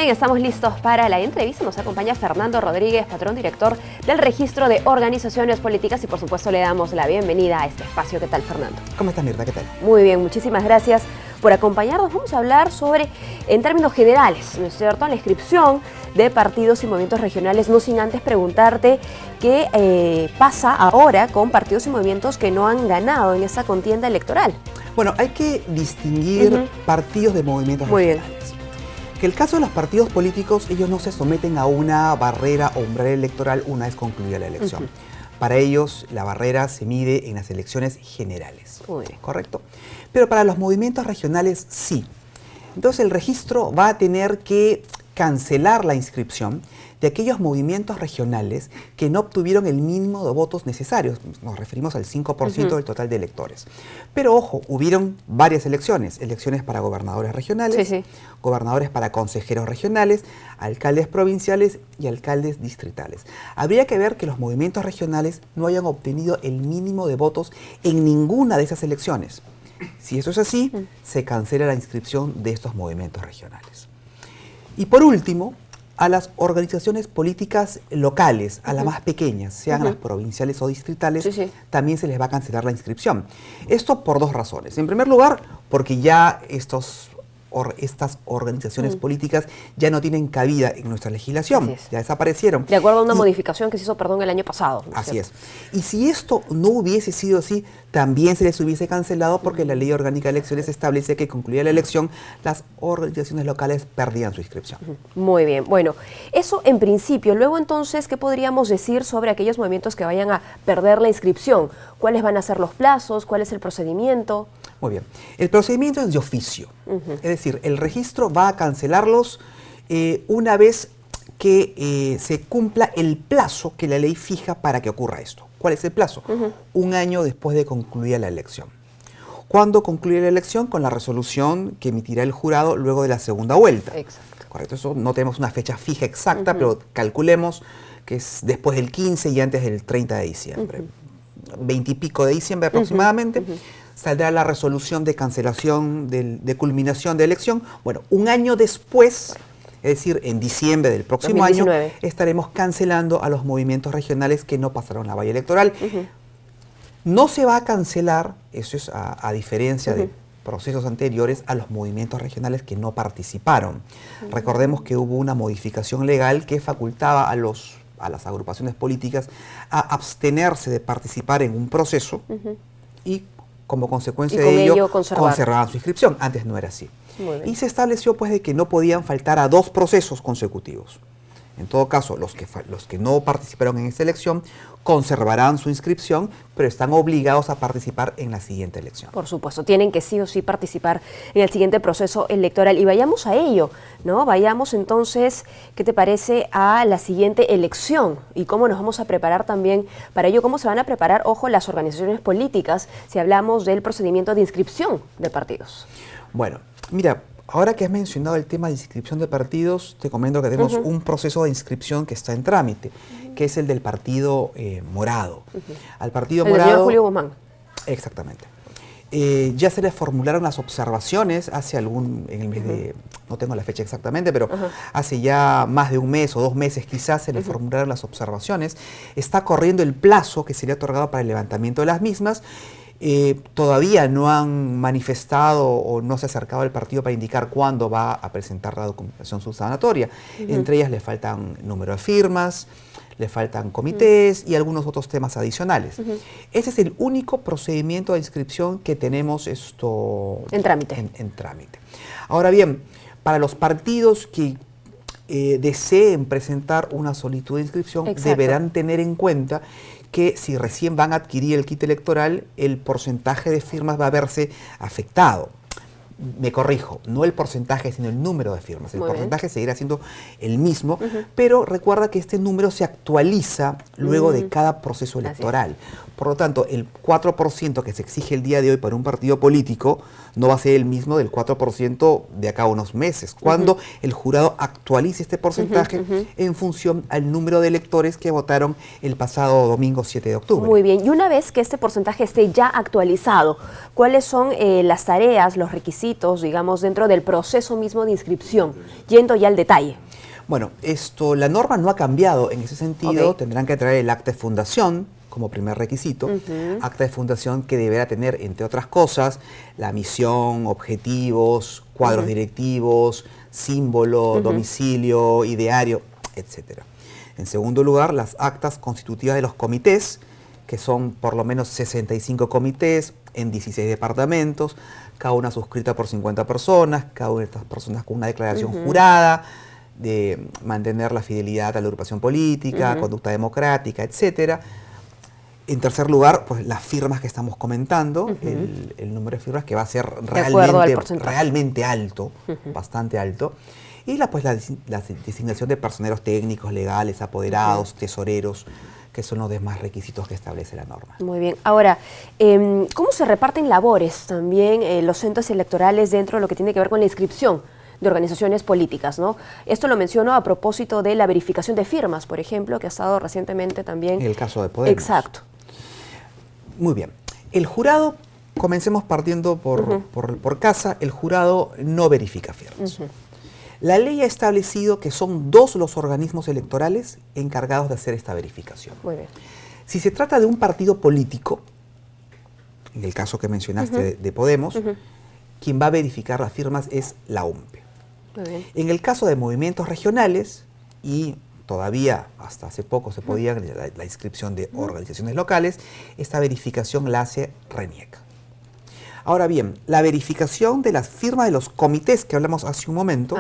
bien, estamos listos para la entrevista. Nos acompaña Fernando Rodríguez, patrón director del Registro de Organizaciones Políticas, y por supuesto le damos la bienvenida a este espacio. ¿Qué tal, Fernando? ¿Cómo estás, Mirta? ¿Qué tal? Muy bien, muchísimas gracias por acompañarnos. Vamos a hablar sobre, en términos generales, ¿no es cierto?, la inscripción de partidos y movimientos regionales, no sin antes preguntarte qué pasa ahora con partidos y movimientos que no han ganado en esta contienda electoral. Bueno, hay que distinguir partidos de movimientos regionales. Muy bien. Que el caso de los partidos políticos, ellos no se someten a una barrera o umbral electoral una vez concluida la elección. Para ellos, la barrera se mide en las elecciones generales. ¿Correcto? Pero para los movimientos regionales, sí. Entonces, el registro va a tener que cancelar la inscripción de aquellos movimientos regionales que no obtuvieron el mínimo de votos necesarios. Nos referimos al 5% del total de electores. Pero ojo, hubieron varias elecciones. Elecciones para gobernadores regionales, gobernadores para consejeros regionales, alcaldes provinciales y alcaldes distritales. Habría que ver que los movimientos regionales no hayan obtenido el mínimo de votos en ninguna de esas elecciones. Si eso es así, se cancela la inscripción de estos movimientos regionales. Y por último, a las organizaciones políticas locales, a las más pequeñas, sean las provinciales o distritales, también se les va a cancelar la inscripción. Esto por dos razones. En primer lugar, porque ya estas organizaciones políticas ya no tienen cabida en nuestra legislación, ya desaparecieron. De acuerdo a una modificación que se hizo, el año pasado. ¿No? Así es. Y si esto no hubiese sido así, también se les hubiese cancelado porque la Ley Orgánica de Elecciones establece que concluida la elección, las organizaciones locales perdían su inscripción. Muy bien. Bueno, eso en principio. Luego entonces, ¿qué podríamos decir sobre aquellos movimientos que vayan a perder la inscripción? ¿Cuáles van a ser los plazos? ¿Cuál es el procedimiento? Muy bien. El procedimiento es de oficio. Es decir, el registro va a cancelarlos una vez que se cumpla el plazo que la ley fija para que ocurra esto. ¿Cuál es el plazo? Un año después de concluir la elección. ¿Cuándo concluye la elección? Con la resolución que emitirá el jurado luego de la segunda vuelta. Exacto. Correcto. Eso no tenemos una fecha fija exacta, pero calculemos que es después del 15 y antes del 30 de diciembre. 20 y pico de diciembre aproximadamente. Saldrá la resolución de cancelación, de culminación de elección. Bueno, un año después, es decir, en diciembre del próximo 2019. Año, estaremos cancelando a los movimientos regionales que no pasaron la valla electoral. No se va a cancelar, eso es a diferencia de procesos anteriores, a los movimientos regionales que no participaron. Recordemos que hubo una modificación legal que facultaba a las agrupaciones políticas a abstenerse de participar en un proceso y como consecuencia de ello conservaban su inscripción. Antes no era así. Y se estableció pues de que no podían faltar a 2 procesos consecutivos. En todo caso, los que no participaron en esta elección conservarán su inscripción, pero están obligados a participar en la siguiente elección. Por supuesto, tienen que sí o sí participar en el siguiente proceso electoral. Y vayamos a ello, ¿no? Vayamos entonces, ¿qué te parece?, a la siguiente elección y cómo nos vamos a preparar también para ello. ¿Cómo se van a preparar, ojo, las organizaciones políticas si hablamos del procedimiento de inscripción de partidos? Bueno, mira, ahora que has mencionado el tema de inscripción de partidos, te comento que tenemos un proceso de inscripción que está en trámite, que es el del Partido Morado. Al Partido Morado... El señor Julio Guzmán. Exactamente. Ya se le formularon las observaciones hace en el mes de... No tengo la fecha exactamente, pero hace ya más de un mes o 2 meses quizás se le formularon las observaciones. Está corriendo el plazo que sería otorgado para el levantamiento de las mismas. Todavía no han manifestado o no se ha acercado al partido para indicar cuándo va a presentar la documentación subsanatoria. Entre ellas le faltan número de firmas, le faltan comités y algunos otros temas adicionales. Ese es el único procedimiento de inscripción que tenemos en trámite. En trámite. Ahora bien, para los partidos que deseen presentar una solicitud de inscripción, deberán tener en cuenta que si recién van a adquirir el kit electoral, el porcentaje de firmas va a verse afectado. Me corrijo, no el porcentaje, sino el número de firmas. El porcentaje seguirá siendo el mismo, pero recuerda que este número se actualiza luego de cada proceso electoral. Por lo tanto, el 4% que se exige el día de hoy para un partido político no va a ser el mismo del 4% de acá a unos meses, cuando el jurado actualice este porcentaje en función al número de electores que votaron el pasado domingo 7 de octubre. Muy bien, y una vez que este porcentaje esté ya actualizado, ¿cuáles son las tareas, los requisitos requisitos, digamos, dentro del proceso mismo de inscripción, yendo ya al detalle? Bueno, la norma no ha cambiado en ese sentido. Ok. Tendrán que traer el acta de fundación como primer requisito. Acta de fundación que deberá tener, entre otras cosas, la misión, objetivos, cuadros directivos, símbolo, domicilio, ideario, etcétera. En segundo lugar, las actas constitutivas de los comités, que son por lo menos 65 comités en 16 departamentos, cada una suscrita por 50 personas, cada una de estas personas con una declaración jurada de mantener la fidelidad a la agrupación política, conducta democrática, etcétera. En tercer lugar, pues las firmas que estamos comentando, el número de firmas que va a ser realmente alto, bastante alto. Y la designación de personeros técnicos, legales, apoderados, tesoreros, que son los demás requisitos que establece la norma. Muy bien. Ahora, ¿cómo se reparten labores también los centros electorales dentro de lo que tiene que ver con la inscripción de organizaciones políticas, ¿no? Esto lo menciono a propósito de la verificación de firmas, por ejemplo, que ha estado recientemente también... En el caso de Podemos. Exacto. Muy bien. El jurado, comencemos partiendo por casa, el jurado no verifica firmas. La ley ha establecido que son 2 los organismos electorales encargados de hacer esta verificación. Muy bien. Si se trata de un partido político, en el caso que mencionaste de Podemos, quien va a verificar las firmas es la UMPE. Muy bien. En el caso de movimientos regionales, y todavía hasta hace poco se podía la inscripción de organizaciones locales, esta verificación la hace RENIEC. Ahora bien, la verificación de las firmas de los comités que hablamos hace un momento,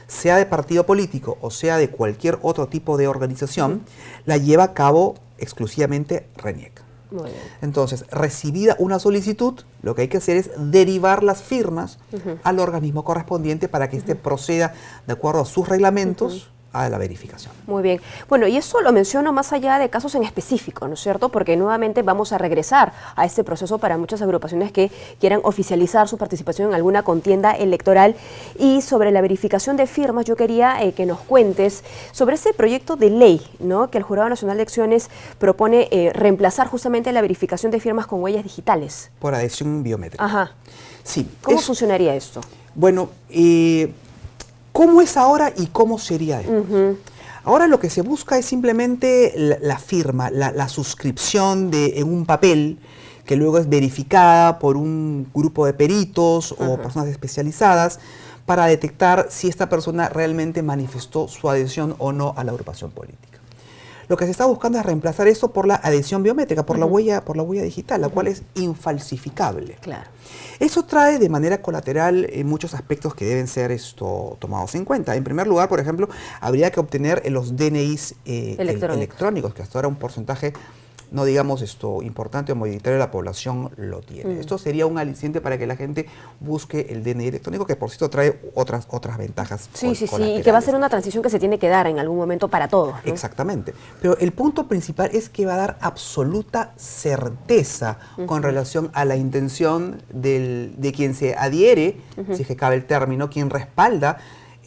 sea de partido político o sea de cualquier otro tipo de organización, la lleva a cabo exclusivamente RENIEC. Muy bien. Entonces, recibida una solicitud, lo que hay que hacer es derivar las firmas al organismo correspondiente para que éste proceda de acuerdo a sus reglamentos a la verificación. Muy bien. Bueno, y eso lo menciono más allá de casos en específico, ¿no es cierto? Porque nuevamente vamos a regresar a este proceso para muchas agrupaciones que quieran oficializar su participación en alguna contienda electoral. Y sobre la verificación de firmas, yo quería que nos cuentes sobre ese proyecto de ley, ¿no?, que el Jurado Nacional de Elecciones propone reemplazar justamente la verificación de firmas con huellas digitales. Por adhesión biométrica. Ajá. Sí. ¿Cómo funcionaría esto? Bueno, ¿cómo es ahora y cómo sería después? Ahora lo que se busca es simplemente la firma, la suscripción en un papel que luego es verificada por un grupo de peritos o personas especializadas para detectar si esta persona realmente manifestó su adhesión o no a la agrupación política. Lo que se está buscando es reemplazar eso por la adhesión biométrica, por la huella digital, la cual es infalsificable. Claro. Eso trae de manera colateral muchos aspectos que deben ser tomados en cuenta. En primer lugar, por ejemplo, habría que obtener los DNIs electrónicos, que hasta ahora un porcentaje, no digamos importante o mayoritario de la población lo tiene. Esto sería un aliciente para que la gente busque el DNI electrónico, que por cierto trae otras ventajas. Sí, y que va a ser una transición que se tiene que dar en algún momento para todos, ¿no? Exactamente. Pero el punto principal es que va a dar absoluta certeza con relación a la intención de quien se adhiere, si es que cabe el término, quien respalda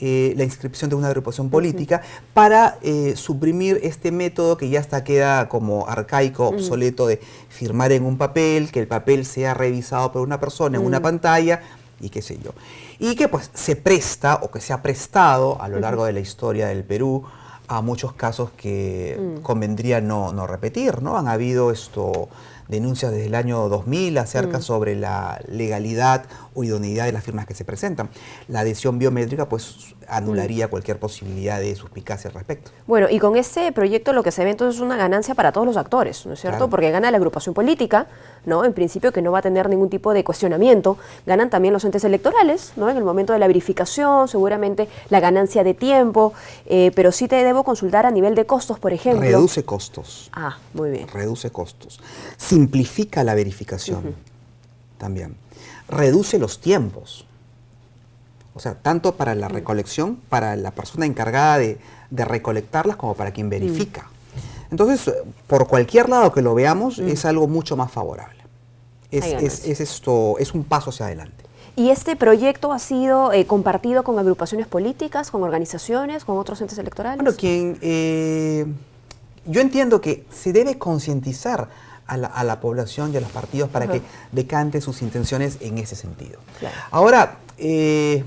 la inscripción de una agrupación política para suprimir este método que ya queda como arcaico, obsoleto, de firmar en un papel, que el papel sea revisado por una persona en una pantalla y qué sé yo. Y que pues se presta o que se ha prestado a lo largo de la historia del Perú a muchos casos que convendría no repetir, ¿no? Han habido denuncias desde el año 2000 acerca sobre la legalidad o idoneidad de las firmas que se presentan. La adhesión biométrica pues anularía cualquier posibilidad de suspicacia al respecto. Bueno, y con este proyecto lo que se ve entonces es una ganancia para todos los actores, ¿no es cierto? Claro. Porque gana la agrupación política, ¿no?, en principio, que no va a tener ningún tipo de cuestionamiento. Ganan también los entes electorales, ¿no?, en el momento de la verificación, seguramente la ganancia de tiempo, pero sí te debo consultar a nivel de costos, por ejemplo. Reduce costos. Ah, muy bien. Reduce costos. Simplifica la verificación también. Reduce los tiempos. O sea, tanto para la recolección, para la persona encargada de recolectarlas, como para quien verifica. Entonces, por cualquier lado que lo veamos, es algo mucho más favorable. Es un paso hacia adelante. ¿Y este proyecto ha sido compartido con agrupaciones políticas, con organizaciones, con otros entes electorales? Bueno, yo entiendo que se debe concientizar a la población y a los partidos para que decanten sus intenciones en ese sentido. Claro. Ahora,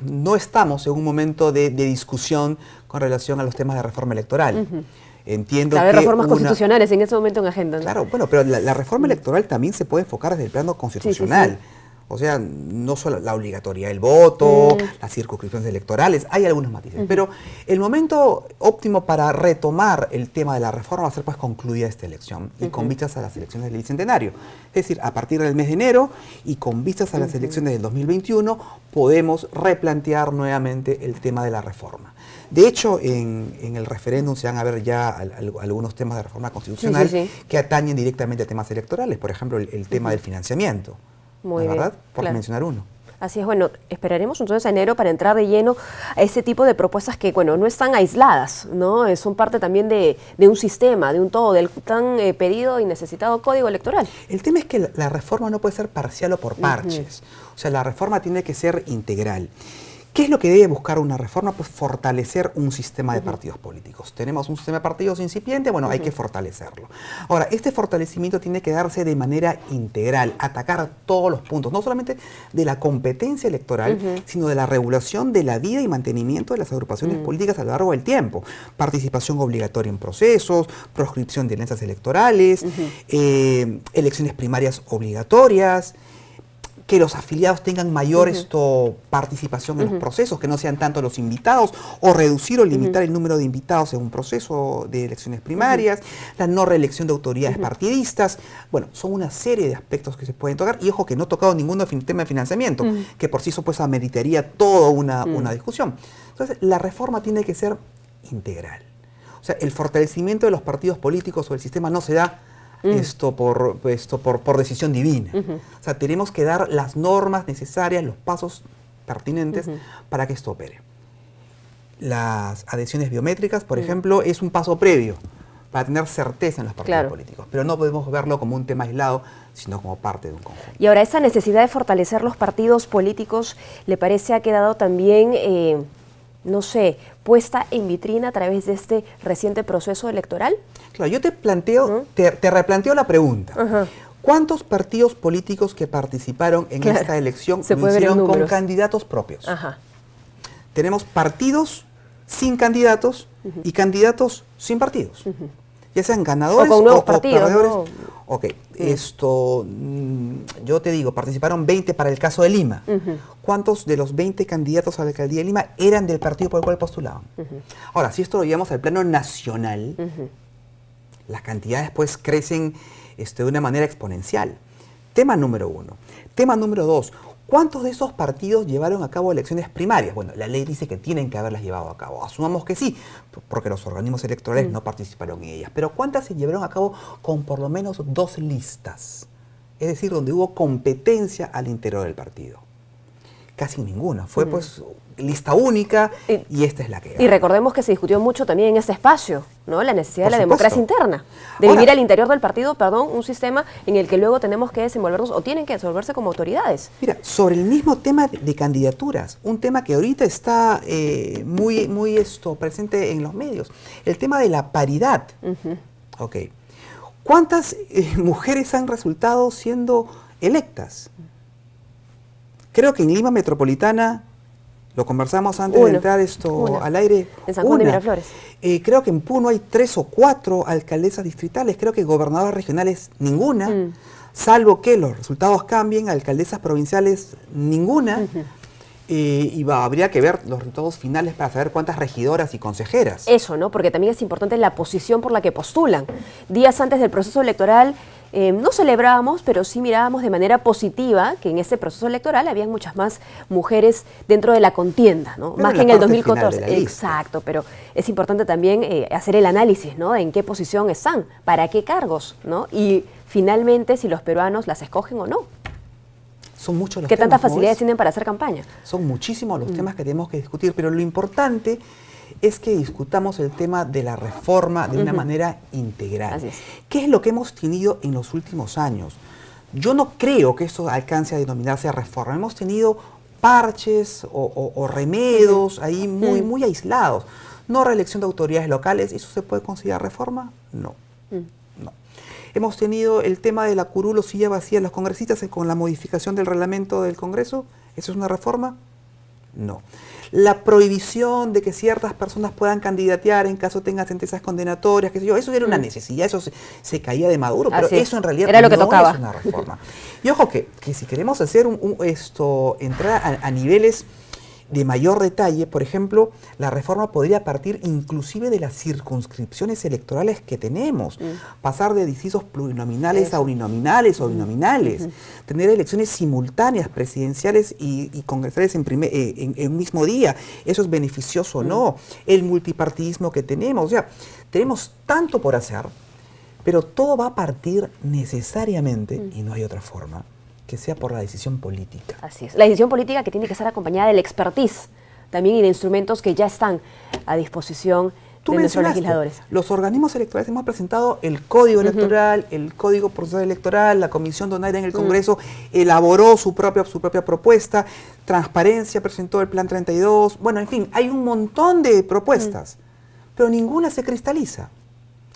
no estamos en un momento de discusión con relación a los temas de reforma electoral. Entiendo claro, que hay reformas constitucionales en este momento en agenda, ¿no? Claro, bueno, pero la reforma electoral también se puede enfocar desde el plano constitucional. Sí, sí, sí. O sea, no solo la obligatoriedad del voto, las circunscripciones electorales, hay algunos matices. Pero el momento óptimo para retomar el tema de la reforma va a ser pues concluida esta elección y con vistas a las elecciones del Bicentenario. Es decir, a partir del mes de enero y con vistas a las elecciones del 2021 podemos replantear nuevamente el tema de la reforma. De hecho, en el referéndum se van a ver ya algunos temas de reforma constitucional que atañen directamente a temas electorales. Por ejemplo, el tema del financiamiento. Muy bien, ¿verdad? Por mencionar uno. Así es, bueno, esperaremos entonces a enero para entrar de lleno a ese tipo de propuestas que, bueno, no están aisladas, ¿no? Son parte también de un sistema, de un todo, del tan pedido y necesitado código electoral. El tema es que la reforma no puede ser parcial o por parches. O sea, la reforma tiene que ser integral. ¿Qué es lo que debe buscar una reforma? Pues fortalecer un sistema de partidos políticos. Tenemos un sistema de partidos incipiente, bueno, hay que fortalecerlo. Ahora, este fortalecimiento tiene que darse de manera integral, atacar todos los puntos, no solamente de la competencia electoral, sino de la regulación de la vida y mantenimiento de las agrupaciones políticas a lo largo del tiempo. Participación obligatoria en procesos, proscripción de alianzas electorales, elecciones primarias obligatorias, que los afiliados tengan mayor participación en los procesos, que no sean tanto los invitados, o reducir o limitar el número de invitados en un proceso de elecciones primarias, la no reelección de autoridades partidistas. Bueno, son una serie de aspectos que se pueden tocar, y ojo que no he tocado ningún tema de financiamiento, que por sí pues ameritaría toda una discusión. Entonces, la reforma tiene que ser integral. O sea, el fortalecimiento de los partidos políticos o el sistema no se da por decisión divina. O sea, tenemos que dar las normas necesarias, los pasos pertinentes para que esto opere. Las adhesiones biométricas, por ejemplo, es un paso previo para tener certeza en los partidos políticos. Pero no podemos verlo como un tema aislado, sino como parte de un conjunto. Y ahora, esa necesidad de fortalecer los partidos políticos, ¿le parece ha quedado también, no sé, puesta en vitrina a través de este reciente proceso electoral? Claro, yo te planteo, te replanteo la pregunta. ¿Cuántos partidos políticos que participaron en esta elección lo hicieron con candidatos propios? Tenemos partidos sin candidatos y candidatos sin partidos. Ya sean ganadores o con nuevos partidos, perdedores. ¿No? Ok, yo te digo, participaron 20 para el caso de Lima. ¿Cuántos de los 20 candidatos a la alcaldía de Lima eran del partido por el cual postulaban? Ahora, si esto lo llevamos al plano nacional, las cantidades pues crecen de una manera exponencial. Tema número 1. Tema número 2. ¿Cuántos de esos partidos llevaron a cabo elecciones primarias? Bueno, la ley dice que tienen que haberlas llevado a cabo. Asumamos que sí, porque los organismos electorales no participaron en ellas. Pero ¿cuántas se llevaron a cabo con por lo menos 2 listas? Es decir, donde hubo competencia al interior del partido. Casi ninguna. Fue pues lista única y esta es la que gana. Y recordemos que se discutió mucho también en este espacio, ¿no? La necesidad de la democracia interna, de vivir al interior del partido, un sistema en el que luego tenemos que desenvolvernos o tienen que desenvolverse como autoridades. Mira, sobre el mismo tema de candidaturas, un tema que ahorita está muy presente en los medios, el tema de la paridad. Ok. ¿Cuántas mujeres han resultado siendo electas? Creo que en Lima Metropolitana, lo conversamos antes de entrar al aire, en San Juan de Miraflores. Creo que en Puno hay 3 o 4 alcaldesas distritales, creo que gobernadoras regionales ninguna, salvo que los resultados cambien, alcaldesas provinciales ninguna, habría que ver los resultados finales para saber cuántas regidoras y consejeras. Eso, ¿no? Porque también es importante la posición por la que postulan. Días antes del proceso electoral, no celebrábamos, pero sí mirábamos de manera positiva que en ese proceso electoral habían muchas más mujeres dentro de la contienda, ¿no? Más que en el 2014. Exacto, pero es importante también hacer el análisis, ¿no? En qué posición están, para qué cargos, ¿no? Y finalmente si los peruanos las escogen o no. Son muchos los ¿Qué temas, tantas facilidades tienen para hacer campaña? Son muchísimos los temas que tenemos que discutir, pero lo importante es que discutamos el tema de la reforma de una manera integral. Así es. ¿Qué es lo que hemos tenido en los últimos años? Yo no creo que esto alcance a denominarse reforma. Hemos tenido parches o remedos ahí muy aislados. No reelección de autoridades locales, ¿eso se puede considerar reforma? No. No. Hemos tenido el tema de la curul o silla vacía de los congresistas con la modificación del reglamento del Congreso. ¿Eso es una reforma? No. La prohibición de que ciertas personas puedan candidatear en caso tengan sentencias condenatorias, qué sé yo, eso era una necesidad, eso se caía de Maduro, pero eso en realidad era lo que no tocaba. Es una reforma. Y ojo que si queremos hacer entrar a niveles de mayor detalle, por ejemplo, la reforma podría partir inclusive de las circunscripciones electorales que tenemos, pasar de distritos plurinominales a uninominales o binominales, tener elecciones simultáneas, presidenciales y congresales en un mismo día, eso es beneficioso o no, el multipartidismo que tenemos, o sea, tenemos tanto por hacer, pero todo va a partir necesariamente, y no hay otra forma, que sea por la decisión política. Así es. La decisión política que tiene que estar acompañada del expertise también y de instrumentos que ya están a disposición de nuestros legisladores. Los organismos electorales hemos presentado el Código Electoral, el Código Procesal Electoral, la Comisión Donaire en el Congreso elaboró su propia propuesta, Transparencia presentó el Plan 32, bueno, en fin, hay un montón de propuestas, pero ninguna se cristaliza.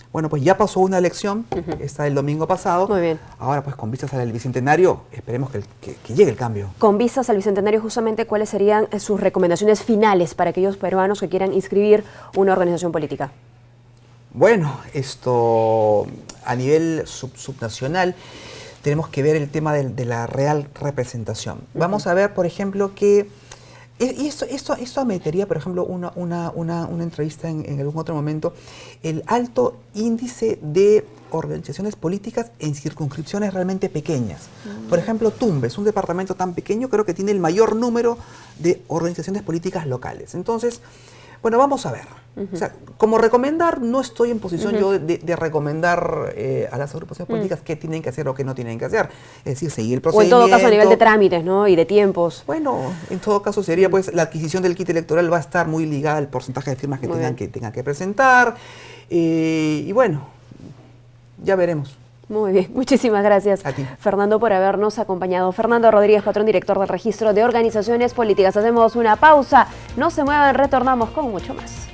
Bueno, pues ya pasó una elección, esta del domingo pasado. Muy bien. Ahora, pues con vistas al Bicentenario, esperemos que llegue el cambio. Con vistas al Bicentenario, justamente, ¿cuáles serían sus recomendaciones finales para aquellos peruanos que quieran inscribir una organización política? Bueno, a nivel subnacional, tenemos que ver el tema de la real representación. Vamos a ver, por ejemplo, que... Y esto ameritaría, por ejemplo, una entrevista en algún otro momento, el alto índice de organizaciones políticas en circunscripciones realmente pequeñas. Por ejemplo, Tumbes, un departamento tan pequeño, creo que tiene el mayor número de organizaciones políticas locales. Entonces, bueno, vamos a ver. O sea, como recomendar, no estoy en posición yo de recomendar a las agrupaciones políticas qué tienen que hacer o qué no tienen que hacer. Es decir, seguir el procedimiento. O en todo caso a nivel de trámites, ¿no? Y de tiempos. Bueno, en todo caso sería, pues, la adquisición del kit electoral va a estar muy ligada al porcentaje de firmas que tengan que presentar. Y bueno, ya veremos. Muy bien, muchísimas gracias, a ti, Fernando, por habernos acompañado. Fernando Rodríguez, patrón director del Registro de Organizaciones Políticas. Hacemos una pausa, no se muevan, retornamos con mucho más.